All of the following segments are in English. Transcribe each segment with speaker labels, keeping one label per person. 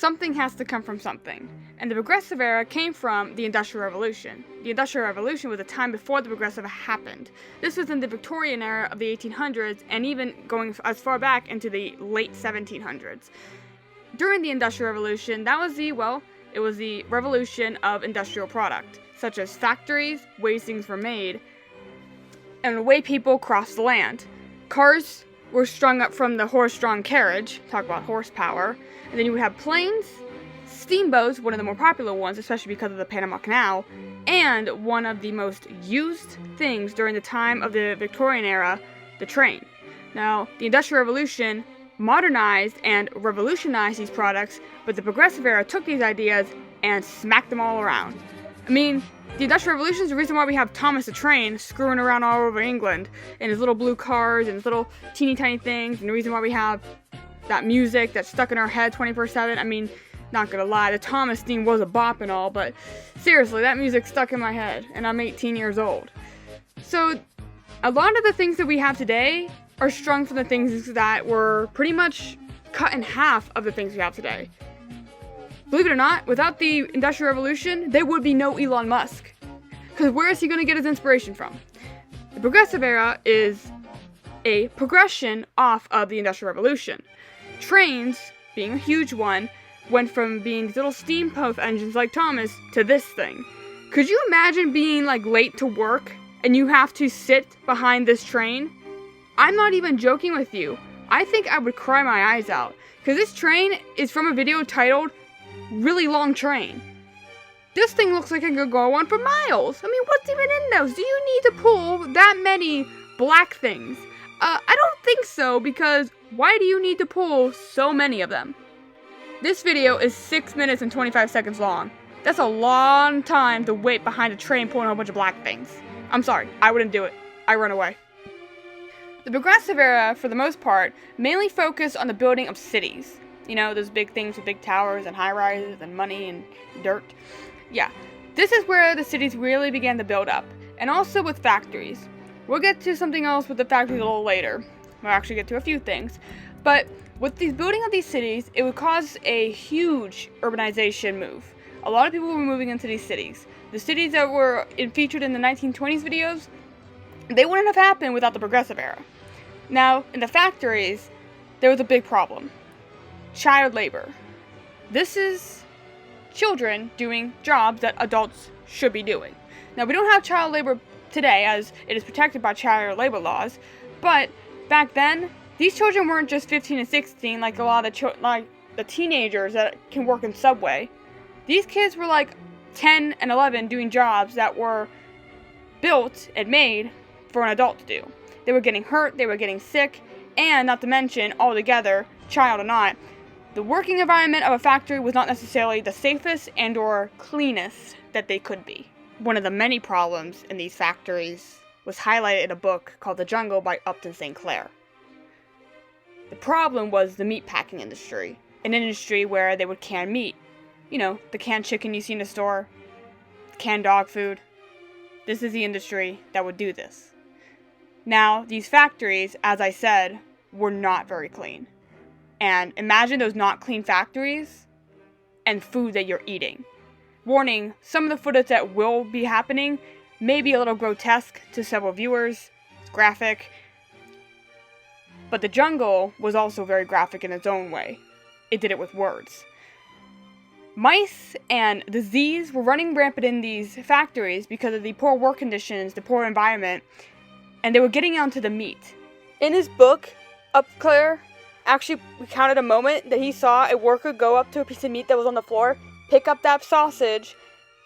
Speaker 1: something has to come from something. And the Progressive Era came from the Industrial Revolution. The Industrial Revolution was a time before the Progressive happened. This was in the Victorian era of the 1800s, and even going as far back into the late 1700s. During the Industrial Revolution, it was the revolution of industrial product, such as factories, ways things were made, and the way people crossed the land. Cars were strung up from the horse-drawn carriage, talk about horsepower, and then you would have planes, steamboats, one of the more popular ones, especially because of the Panama Canal, and one of the most used things during the time of the Victorian era, the train. Now, the Industrial Revolution modernized and revolutionized these products, but the Progressive Era took these ideas and smacked them all around. I mean, the Industrial Revolution is the reason why we have Thomas the Train screwing around all over England in his little blue cars and his little teeny tiny things, and the reason why we have that music that's stuck in our head 24/7. I mean, not gonna lie, the Thomas theme was a bop and all, but seriously, that music stuck in my head, and I'm 18 years old. So, a lot of the things that we have today are strung from the things that were pretty much cut in half of the things we have today. Believe it or not, without the Industrial Revolution, there would be no Elon Musk. Because where is he going to get his inspiration from? The Progressive Era is a progression off of the Industrial Revolution. Trains, being a huge one, went from being these little steam puff engines like Thomas to this thing. Could you imagine being late to work and you have to sit behind this train? I'm not even joking with you. I think I would cry my eyes out. Because this train is from a video titled Really Long Train. This thing looks like it could go on for miles. I mean, what's even in those? Do you need to pull that many black things? I don't think so, because why do you need to pull so many of them? This video is 6 minutes and 25 seconds long. That's a long time to wait behind a train pulling a whole bunch of black things. I'm sorry, I wouldn't do it. I run away. The Progressive Era, for the most part, mainly focused on the building of cities. You know, those big things with big towers and high-rises and money and dirt. Yeah, this is where the cities really began to build up. And also with factories. We'll get to something else with the factories a little later. We'll actually get to a few things. But with the building of these cities, it would cause a huge urbanization move. A lot of people were moving into these cities. The cities that were featured in the 1920s videos, they wouldn't have happened without the Progressive Era. Now, in the factories, there was a big problem. Child labor. This is children doing jobs that adults should be doing. Now, we don't have child labor today, as it is protected by child labor laws, but back then, these children weren't just 15 and 16 like a lot of the teenagers that can work in Subway. These kids were 10 and 11 doing jobs that were built and made for an adult to do. They were getting hurt, they were getting sick, and not to mention, altogether, child or not, the working environment of a factory was not necessarily the safest and or cleanest that they could be. One of the many problems in these factories was highlighted in a book called The Jungle by Upton St. Clair. The problem was the meat packing industry, an industry where they would can meat. You know, the canned chicken you see in the store, canned dog food. This is the industry that would do this. Now, these factories, as I said, were not very clean. And imagine those not clean factories and food that you're eating. Warning, some of the footage that will be happening may be a little grotesque to several viewers. It's graphic. But The Jungle was also very graphic in its own way. It did it with words. Mice and disease were running rampant in these factories because of the poor work conditions, the poor environment, and they were getting onto the meat. In his book, Claire actually recounted a moment that he saw a worker go up to a piece of meat that was on the floor, pick up that sausage,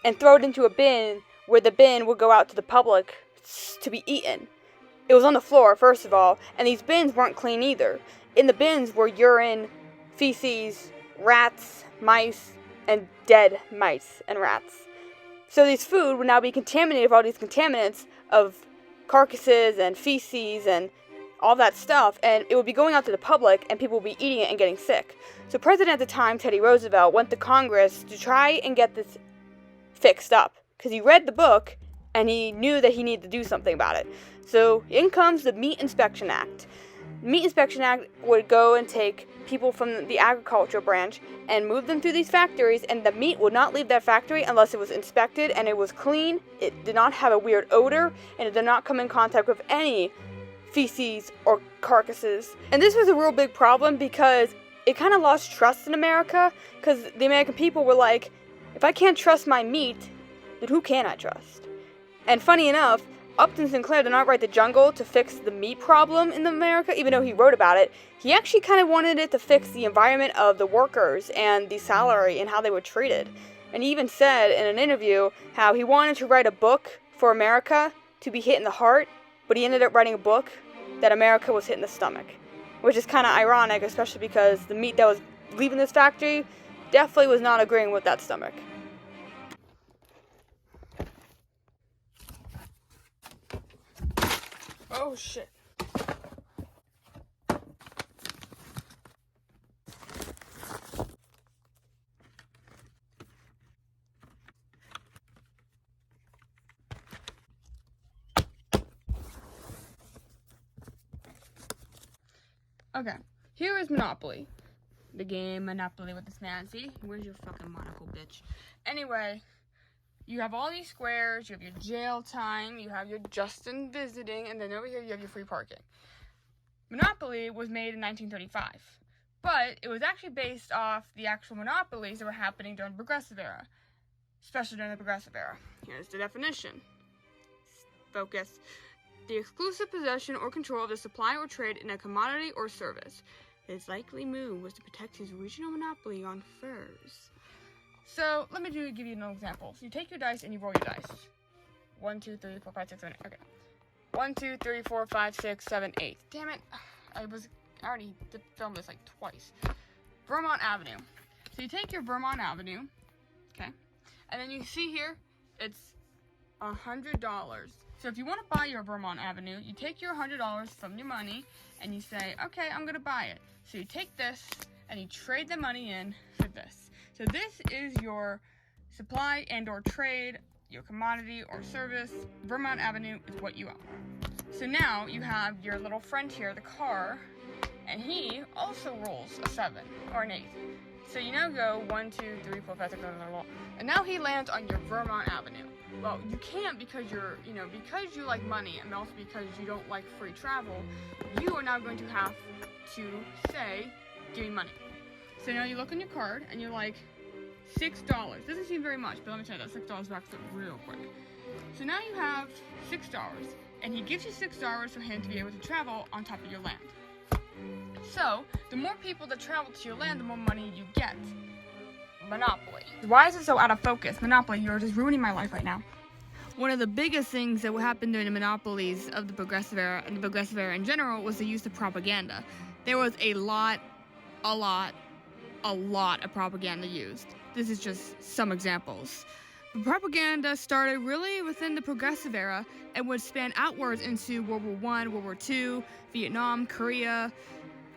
Speaker 1: and throw it into a bin, where the bin would go out to the public to be eaten. It was on the floor, first of all, and these bins weren't clean either. In the bins were urine, feces, rats, mice, and dead mice and rats. So this food would now be contaminated with all these contaminants of carcasses and feces and all that stuff, and it would be going out to the public, and people would be eating it and getting sick. So President at the time, Teddy Roosevelt, went to Congress to try and get this fixed up, because he read the book, and he knew that he needed to do something about it. So in comes the Meat Inspection Act. Meat Inspection Act would go and take people from the agricultural branch and move them through these factories, and the meat would not leave that factory unless it was inspected and it was clean, it did not have a weird odor, and it did not come in contact with any feces or carcasses. And this was a real big problem because it kind of lost trust in America, because the American people were like, if I can't trust my meat, then who can I trust? And funny enough, Upton Sinclair did not write The Jungle to fix the meat problem in America, even though he wrote about it. He actually kind of wanted it to fix the environment of the workers and the salary and how they were treated. And he even said in an interview how he wanted to write a book for America to be hit in the heart, but he ended up writing a book that America was hit in the stomach. Which is kind of ironic, especially because the meat that was leaving this factory definitely was not agreeing with that stomach. Oh shit. Okay, here is Monopoly. The game Monopoly with this man. See? Where's your fucking monocle, bitch? Anyway, you have all these squares, you have your jail time, you have your Justin visiting, and then over here you have your free parking. Monopoly was made in 1935, but it was actually based off the actual monopolies that were happening during the Progressive Era, especially during the Progressive Era. Here's the definition. Focus. The exclusive possession or control of the supply or trade in a commodity or service. His likely move was to protect his regional monopoly on furs. So, let me give you an example. So, you take your dice and you roll your dice. 1, 2, 3, 4, 5, 6, 7, 8. Okay. 1, 2, 3, 4, 5, 6, 7, 8. Damn it. I already filmed this like twice. Vermont Avenue. So, you take your Vermont Avenue. Okay. And then you see here, it's $100. So if you want to buy your Vermont Avenue, you take your $100 from your money and you say, okay, I'm going to buy it. So you take this and you trade the money in for this. So this is your supply and or trade, your commodity or service. Vermont Avenue is what you own. So now you have your little friend here, the car, and he also rolls a 7 or an 8. So you now go 1, 2, 3, 4, 5, 6, 7, 8, and now he lands on your Vermont Avenue. Well, you can't because because you like money and also because you don't like free travel, you are now going to have to say, give me money. So now you look on your card and you're like, $6. Doesn't seem very much, but let me tell you that $6 backs up real quick. So now you have $6, and he gives you $6 for him to be able to travel on top of your land. So, the more people that travel to your land, the more money you get. Monopoly. Why is it so out of focus? Monopoly, you're just ruining my life right now. One of the biggest things that happened during the monopolies of the Progressive Era and the Progressive Era in general was the use of propaganda. There was a lot of propaganda used. This is just some examples. The propaganda started really within the Progressive Era and would span outwards into World War I, World War II, Vietnam, Korea,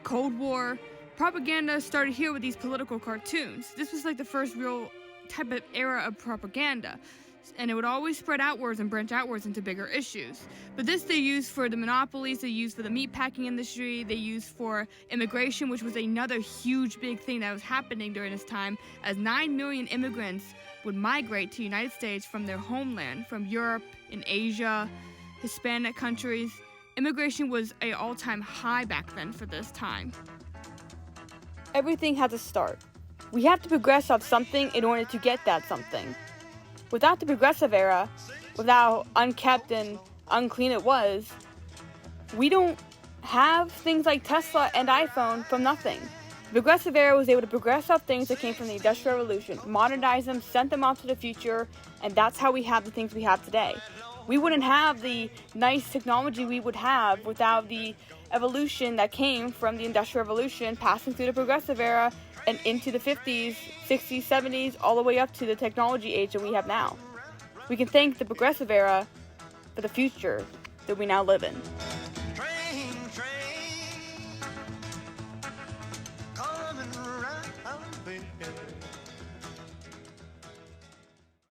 Speaker 1: Cold War. Propaganda started here with these political cartoons. This was like the first real type of era of propaganda. And it would always spread outwards and branch outwards into bigger issues. But this they used for the monopolies, they used for the meatpacking industry, they used for immigration, which was another huge big thing that was happening during this time, as 9 million immigrants would migrate to the United States from their homeland, from Europe and Asia, Hispanic countries. Immigration was an all-time high back then for this time. Everything has a start. We have to progress off something in order to get that something. Without the Progressive Era, without unkept and unclean it was, we don't have things like Tesla and iPhone from nothing. The Progressive Era was able to progress off things that came from the Industrial Revolution, modernize them, send them off to the future, and that's how we have the things we have today. We wouldn't have the nice technology we would have without the evolution that came from the Industrial Revolution, passing through the Progressive Era and into the 50s, 60s, 70s, all the way up to the technology age that we have now. We can thank the Progressive Era for the future that we now live in.